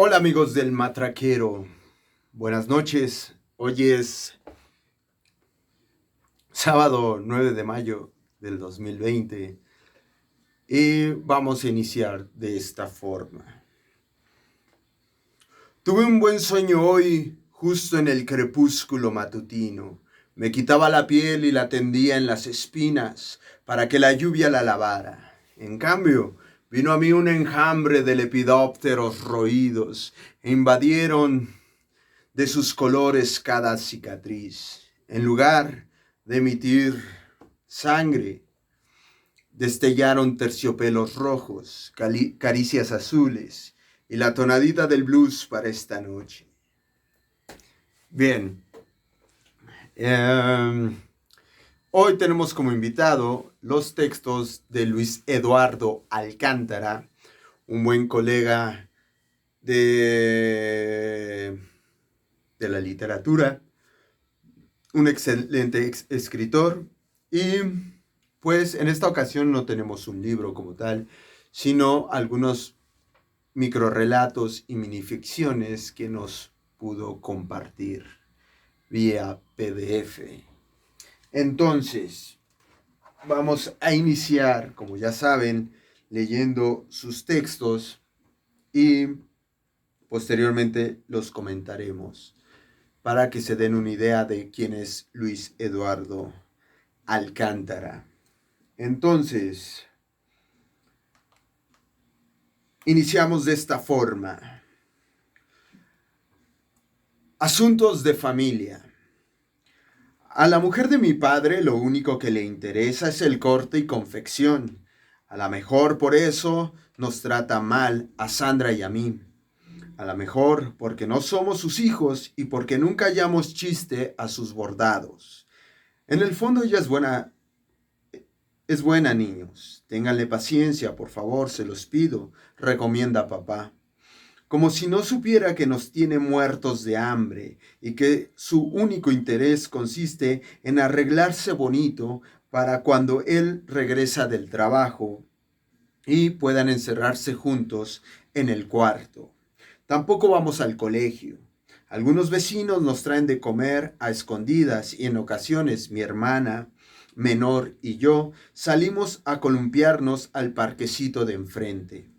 Hola amigos del Matraquero, buenas noches. Hoy es sábado 9 de mayo del 2020 y vamos a iniciar de esta forma. Tuve un buen sueño hoy, justo en el crepúsculo matutino. Me quitaba la piel y la tendía en las espinas para que la lluvia la lavara. En cambio, vino a mí un enjambre de lepidópteros roídos e invadieron de sus colores cada cicatriz. En lugar de emitir sangre, destellaron terciopelos rojos, caricias azules y la tonadita del blues para esta noche. Bien, eh, hoy tenemos como invitado los textos de Luis Eduardo Alcántara, un buen colega de, de la literatura, un excelente escritor y pues en esta ocasión no tenemos un libro como tal, sino algunos microrelatos y minificciones que nos pudo compartir vía PDF. Entonces, vamos a iniciar, como ya saben, leyendo sus textos y posteriormente los comentaremos para que se den una idea de quién es Luis Eduardo Alcántara. Entonces, iniciamos de esta forma. Asuntos de familia. A la mujer de mi padre lo único que le interesa es el corte y confección. A lo mejor por eso nos trata mal a Sandra y a mí. A lo mejor porque no somos sus hijos y porque nunca hallamos chiste a sus bordados. En el fondo ella es buena, niños. Ténganle paciencia, por favor, se los pido, recomienda papá. Como si no supiera que nos tiene muertos de hambre y que su único interés consiste en arreglarse bonito para cuando él regresa del trabajo y puedan encerrarse juntos en el cuarto. Tampoco vamos al colegio. Algunos vecinos nos traen de comer a escondidas y en ocasiones mi hermana menor y yo salimos a columpiarnos al parquecito de enfrente.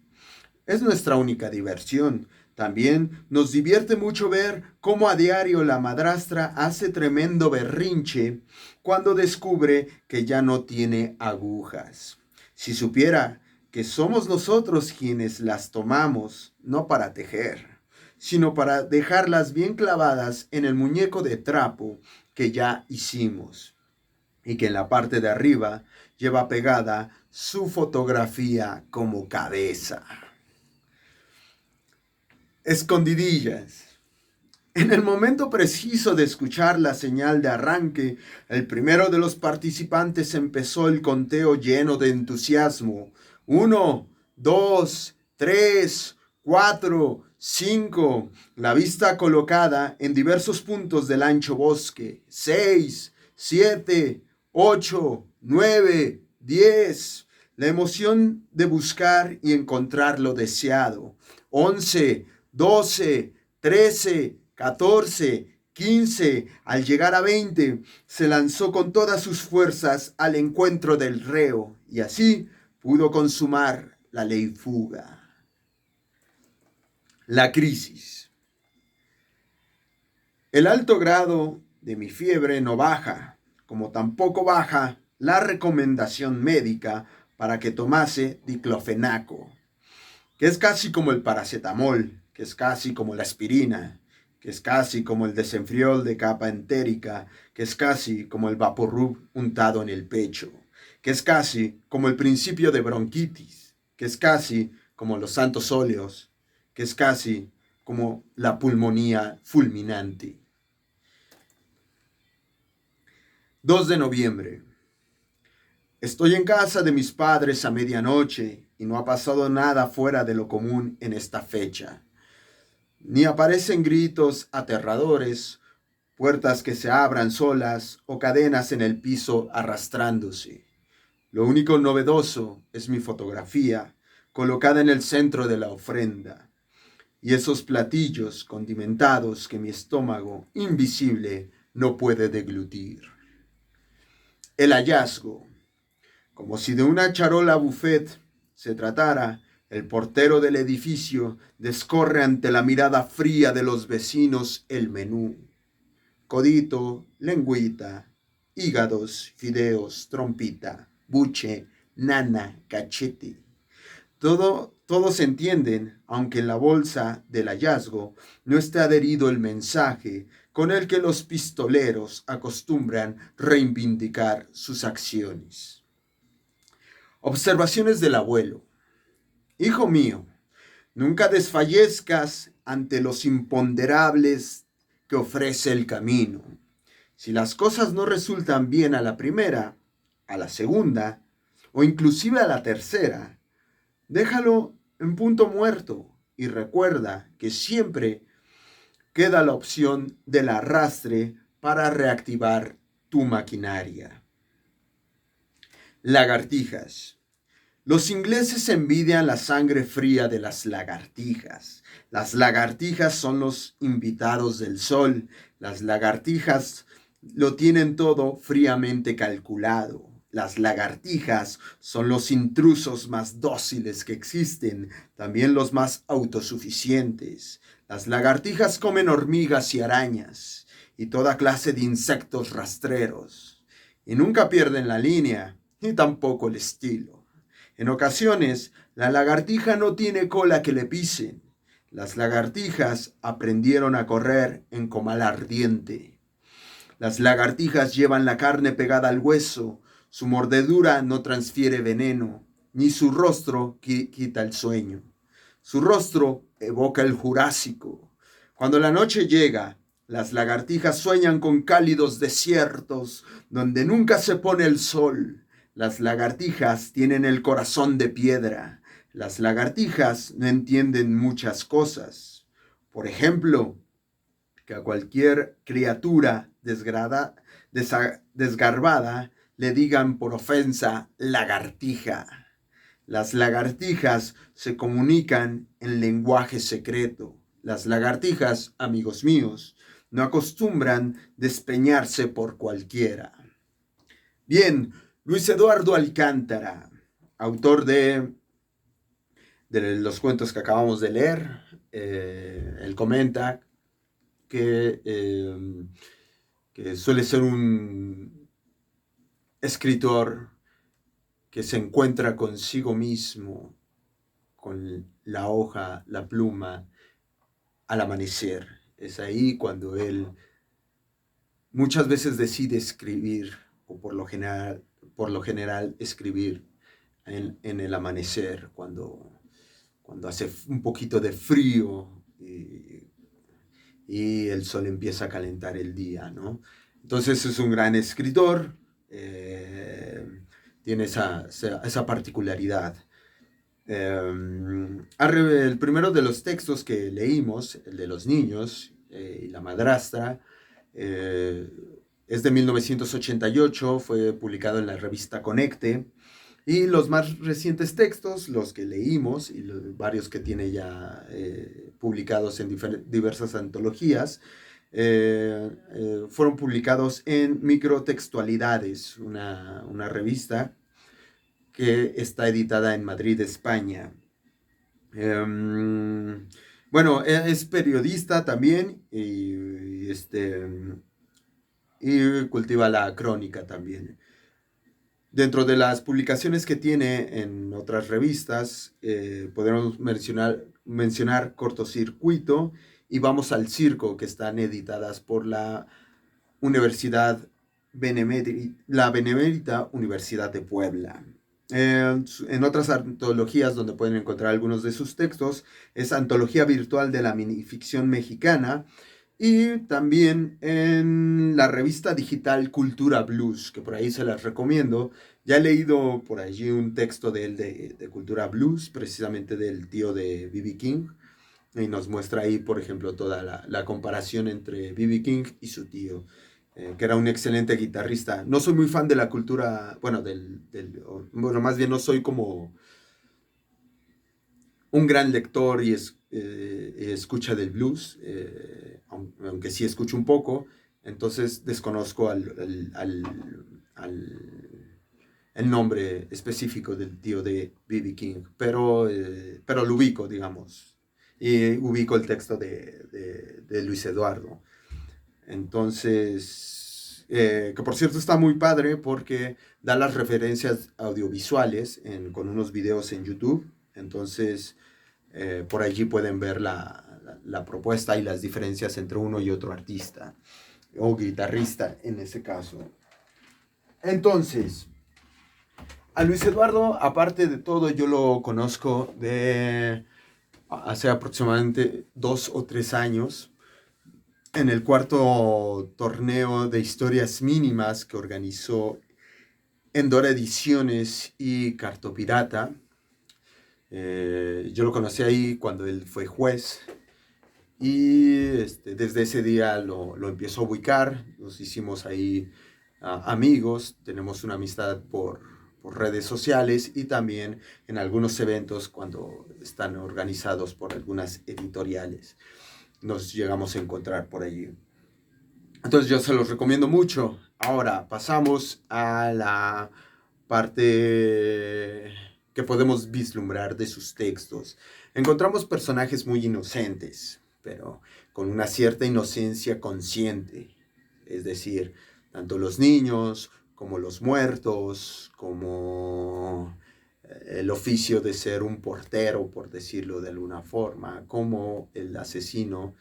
Es nuestra única diversión. También nos divierte mucho ver cómo a diario la madrastra hace tremendo berrinche cuando descubre que ya no tiene agujas. Si supiera que somos nosotros quienes las tomamos, no para tejer, sino para dejarlas bien clavadas en el muñeco de trapo que ya hicimos y que en la parte de arriba lleva pegada su fotografía como cabeza. Escondidillas. En el momento preciso de escuchar la señal de arranque, el primero de los participantes empezó el conteo lleno de entusiasmo. 1, 2, 3, 4, 5. La vista colocada en diversos puntos del ancho bosque. 6, 7, 8, 9, 10. La emoción de buscar y encontrar lo deseado. 11, 12, 13, 14, 15. Al llegar a 20, se lanzó con todas sus fuerzas al encuentro del reo y así pudo consumar la ley fuga. La crisis. El alto grado de mi fiebre no baja, como tampoco baja la recomendación médica para que tomase diclofenaco, que es casi como el paracetamol, que es casi como la aspirina, que es casi como el desenfriol de capa entérica, que es casi como el Vaporub untado en el pecho, que es casi como el principio de bronquitis, que es casi como los santos óleos, que es casi como la pulmonía fulminante. 2 de noviembre. Estoy en casa de mis padres a medianoche y no ha pasado nada fuera de lo común en esta fecha. Ni aparecen gritos aterradores, puertas que se abran solas o cadenas en el piso arrastrándose. Lo único novedoso es mi fotografía, colocada en el centro de la ofrenda. y esos platillos condimentados que mi estómago invisible no puede deglutir. El hallazgo. Como si de una charola buffet se tratara, el portero del edificio descorre ante la mirada fría de los vecinos el menú. Codito, lengüita, hígados, fideos, trompita, buche, nana, cachete. Todos entienden, aunque en la bolsa del hallazgo no esté adherido el mensaje con el que los pistoleros acostumbran reivindicar sus acciones. Observaciones del abuelo. Hijo mío, nunca desfallezcas ante los imponderables que ofrece el camino. Si las cosas no resultan bien a la primera, a la segunda o inclusive a la tercera, déjalo en punto muerto y recuerda que siempre queda la opción del arrastre para reactivar tu maquinaria. Lagartijas. Los ingleses envidian la sangre fría de las lagartijas. Las lagartijas son los invitados del sol. Las lagartijas lo tienen todo fríamente calculado. Las lagartijas son los intrusos más dóciles que existen, también los más autosuficientes. Las lagartijas comen hormigas y arañas y toda clase de insectos rastreros. Y nunca pierden la línea, ni tampoco el estilo. En ocasiones, la lagartija no tiene cola que le pisen. Las lagartijas aprendieron a correr en comal ardiente. Las lagartijas llevan la carne pegada al hueso. Su mordedura no transfiere veneno, ni su rostro quita el sueño. Su rostro evoca el Jurásico. Cuando la noche llega, las lagartijas sueñan con cálidos desiertos donde nunca se pone el sol. Las lagartijas tienen el corazón de piedra. Las lagartijas no entienden muchas cosas. Por ejemplo, que a cualquier criatura desgarbada le digan por ofensa lagartija. Las lagartijas se comunican en lenguaje secreto. Las lagartijas, amigos míos, no acostumbran despeñarse por cualquiera. Bien, Luis Eduardo Alcántara, autor de los cuentos que acabamos de leer, él comenta que suele ser un escritor que se encuentra consigo mismo, con la hoja, la pluma, al amanecer. Es ahí cuando él muchas veces decide escribir, o por lo general escribir en el amanecer, cuando hace un poquito de frío y el sol empieza a calentar el día, ¿no? Entonces es un gran escritor, tiene esa particularidad. El primero de los textos que leímos, el de los niños y la madrastra, es de 1988, fue publicado en la revista Conecte. Y los más recientes textos, los que leímos y varios que tiene ya publicados en diversas antologías, fueron publicados en Microtextualidades, una revista que está editada en Madrid, España. Bueno, es periodista también y cultiva la crónica también. Dentro de las publicaciones que tiene en otras revistas, podemos mencionar Cortocircuito y Vamos al Circo, que están editadas por la Benemérita Universidad de Puebla. En otras antologías donde pueden encontrar algunos de sus textos, es Antología Virtual de la Minificción Mexicana, y también en la revista digital Cultura Blues, que por ahí se las recomiendo. Ya he leído por allí un texto de él de Cultura Blues, precisamente del tío de B.B. King, y nos muestra ahí, por ejemplo, toda la comparación entre B.B. King y su tío, que era un excelente guitarrista. No soy muy fan de la cultura, bueno, más bien no soy como un gran lector y escucha del blues, aunque sí escucho un poco, entonces desconozco el nombre específico del tío de B.B. King, pero lo ubico, digamos, y ubico el texto de Luis Eduardo. Entonces, que por cierto está muy padre porque da las referencias audiovisuales con unos videos en YouTube. Entonces, por allí pueden ver la propuesta y las diferencias entre uno y otro artista o guitarrista en ese caso. Entonces, a Luis Eduardo, aparte de todo, yo lo conozco de hace aproximadamente 2 o 3 años en el cuarto torneo de historias mínimas que organizó Endora Ediciones y Cartopirata. Yo lo conocí ahí cuando él fue juez y desde ese día lo empiezo a ubicar. Nos hicimos ahí amigos, tenemos una amistad por redes sociales y también en algunos eventos cuando están organizados por algunas editoriales. Nos llegamos a encontrar por allí. Entonces yo se los recomiendo mucho. Ahora pasamos a la parte que podemos vislumbrar de sus textos. Encontramos personajes muy inocentes, pero con una cierta inocencia consciente. Es decir, tanto los niños como los muertos, como el oficio de ser un portero, por decirlo de alguna forma, como el asesino.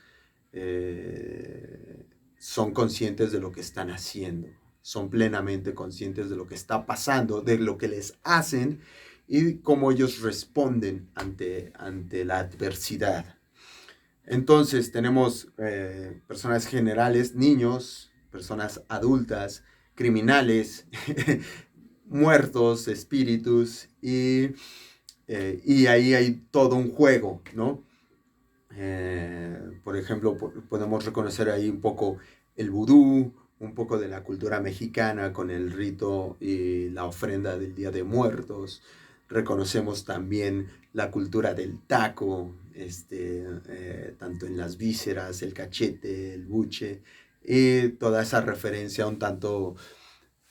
Son conscientes de lo que están haciendo, son plenamente conscientes de lo que está pasando, de lo que les hacen y cómo ellos responden ante la adversidad. Entonces tenemos personas generales, niños, personas adultas, criminales, muertos, espíritus, y ahí hay todo un juego, ¿no? Por ejemplo, podemos reconocer ahí un poco el vudú, un poco de la cultura mexicana con el rito y la ofrenda del Día de Muertos. Reconocemos también la cultura del taco, tanto en las vísceras, el cachete, el buche, y toda esa referencia un tanto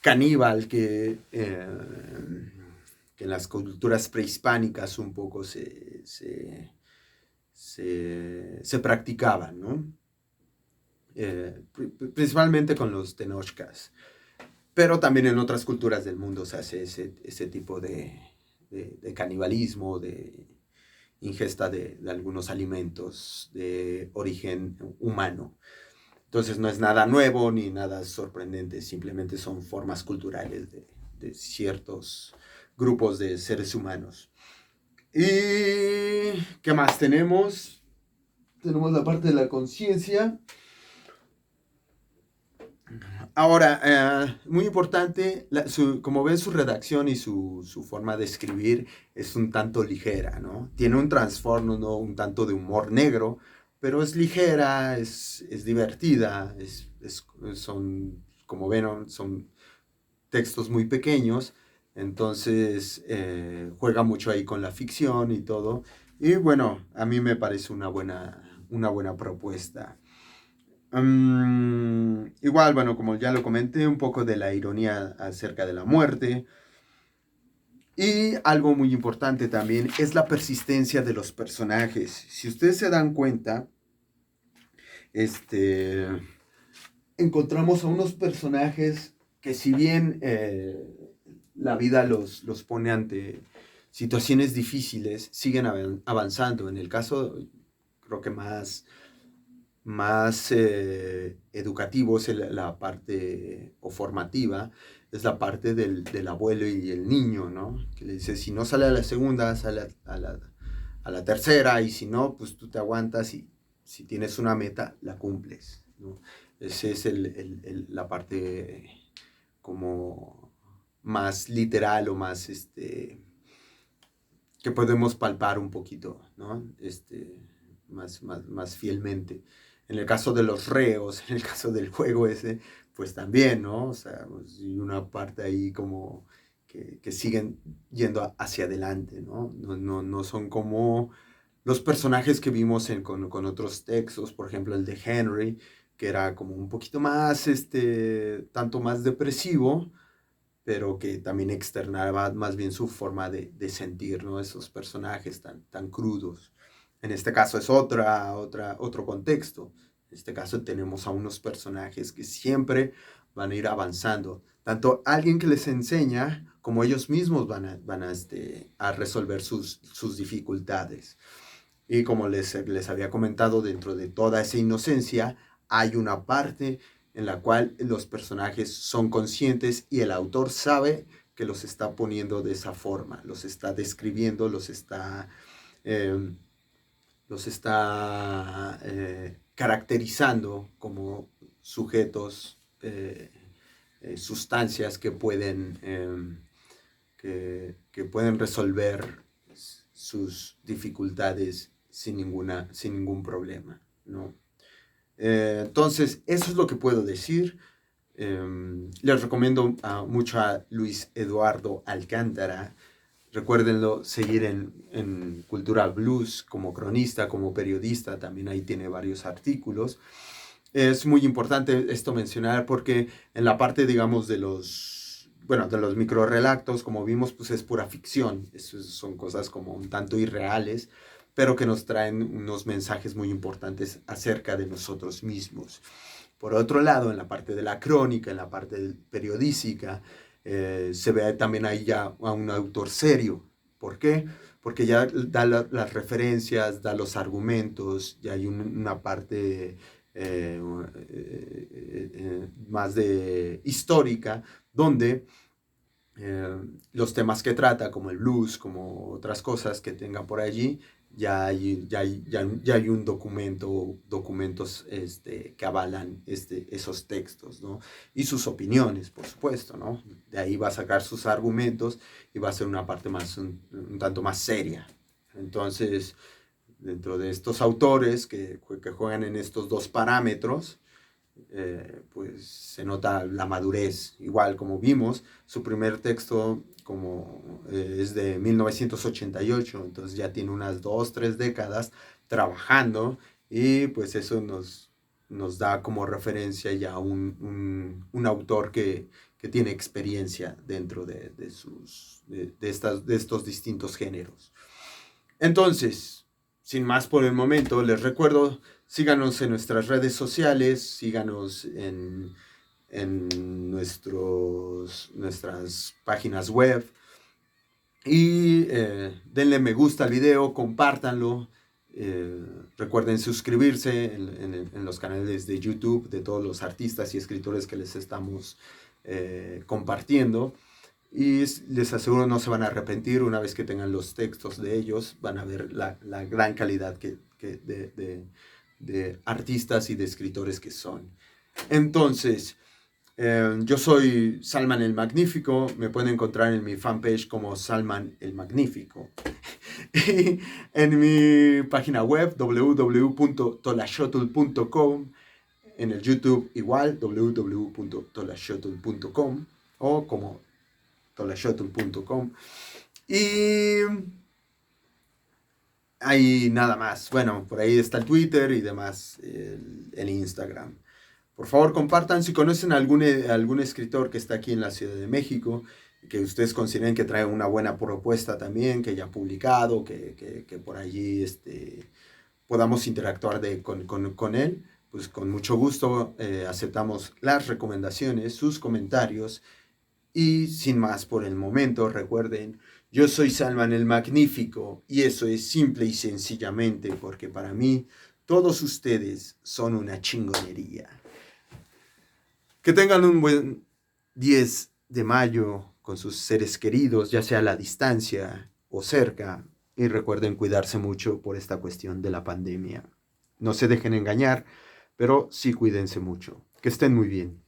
caníbal que en las culturas prehispánicas un poco se practicaban, ¿no? Principalmente con los tenochcas, pero también en otras culturas del mundo se hace ese tipo de canibalismo, de ingesta de algunos alimentos de origen humano. Entonces no es nada nuevo ni nada sorprendente, simplemente son formas culturales de ciertos grupos de seres humanos. ¿Y qué más tenemos? Tenemos la parte de la conciencia. Ahora, muy importante, como ven, su redacción y su forma de escribir es un tanto ligera, ¿no? Tiene un trasfondo, ¿no? Un tanto de humor negro, pero es ligera, es divertida, son, como ven, son textos muy pequeños, entonces juega mucho ahí con la ficción y todo. Y bueno, a mí me parece una buena propuesta. Igual, bueno, como ya lo comenté, un poco de la ironía acerca de la muerte. Y algo muy importante también es la persistencia de los personajes. Si ustedes se dan cuenta, este, encontramos a unos personajes que si bien la vida los pone ante situaciones difíciles, siguen avanzando. En el caso, creo que más educativo es la parte o formativa, es la parte del abuelo y el niño, ¿no? Que le dice, si no sale a la segunda, sale a la tercera, y si no, pues tú te aguantas y si tienes una meta, la cumples, ¿no? Esa es la parte como más literal o más que podemos palpar un poquito, ¿no? Más fielmente. En el caso de los reos, en el caso del juego ese, pues también, ¿no? O sea, pues, y una parte ahí como que siguen yendo hacia adelante, ¿no? No son como los personajes que vimos con otros textos, por ejemplo el de Henry, que era como un poquito más, tanto más depresivo, pero que también externaba más bien su forma de sentir, ¿no? Esos personajes tan crudos. En este caso es otro contexto. En este caso tenemos a unos personajes que siempre van a ir avanzando. Tanto alguien que les enseña como ellos mismos van a resolver sus dificultades. Y como les había comentado, dentro de toda esa inocencia hay una parte en la cual los personajes son conscientes y el autor sabe que los está poniendo de esa forma, los está describiendo, eh, caracterizando como sujetos, sustancias que pueden resolver sus dificultades sin ningún problema, ¿no? Entonces, eso es lo que puedo decir. Les recomiendo mucho a Luis Eduardo Alcántara. Recuérdenlo, seguir en Cultura Blues como cronista, como periodista, también ahí tiene varios artículos. Es muy importante esto mencionar porque en la parte, digamos, de los microrelatos, como vimos, pues es pura ficción. Son cosas como un tanto irreales, pero que nos traen unos mensajes muy importantes acerca de nosotros mismos. Por otro lado, en la parte de la crónica, en la parte periodística, se ve también ahí ya a un autor serio. ¿Por qué? Porque ya da las referencias, da los argumentos, ya hay una parte más de histórica, donde los temas que trata, como el blues, como otras cosas que tengan por allí, ya hay un documentos que avalan esos textos, ¿no? Y sus opiniones, por supuesto, ¿no? De ahí va a sacar sus argumentos y va a ser una parte un tanto más seria. Entonces, dentro de estos autores que juegan en estos dos parámetros, pues se nota la madurez. Igual como vimos, su primer texto es de 1988, entonces ya tiene unas 2, 3 décadas trabajando y pues eso nos da como referencia ya un autor que tiene experiencia dentro de estos distintos géneros. Entonces, sin más por el momento, les recuerdo, síganos en nuestras redes sociales, síganos en nuestras páginas web y denle me gusta al video, compártanlo. Recuerden suscribirse en los canales de YouTube de todos los artistas y escritores que les estamos compartiendo. Y les aseguro no se van a arrepentir una vez que tengan los textos de ellos, van a ver la gran calidad de artistas y de escritores que son. Entonces, yo soy Salman el Magnífico, me pueden encontrar en mi fanpage como Salman el Magnífico. Y en mi página web www.tolashotl.com, en el YouTube igual www.tolashotl.com o como tolashotl.com. Y ahí nada más. Bueno, por ahí está el Twitter y demás, el Instagram. Por favor, compartan si conocen algún escritor que está aquí en la Ciudad de México, que ustedes consideren que trae una buena propuesta también, que ya ha publicado, que por allí podamos interactuar con él. Pues con mucho gusto aceptamos las recomendaciones, sus comentarios. Y sin más por el momento, recuerden, yo soy Salman el Magnífico y eso es simple y sencillamente porque para mí todos ustedes son una chingonería. Que tengan un buen 10 de mayo con sus seres queridos, ya sea a la distancia o cerca, y recuerden cuidarse mucho por esta cuestión de la pandemia. No se dejen engañar, pero sí cuídense mucho. Que estén muy bien.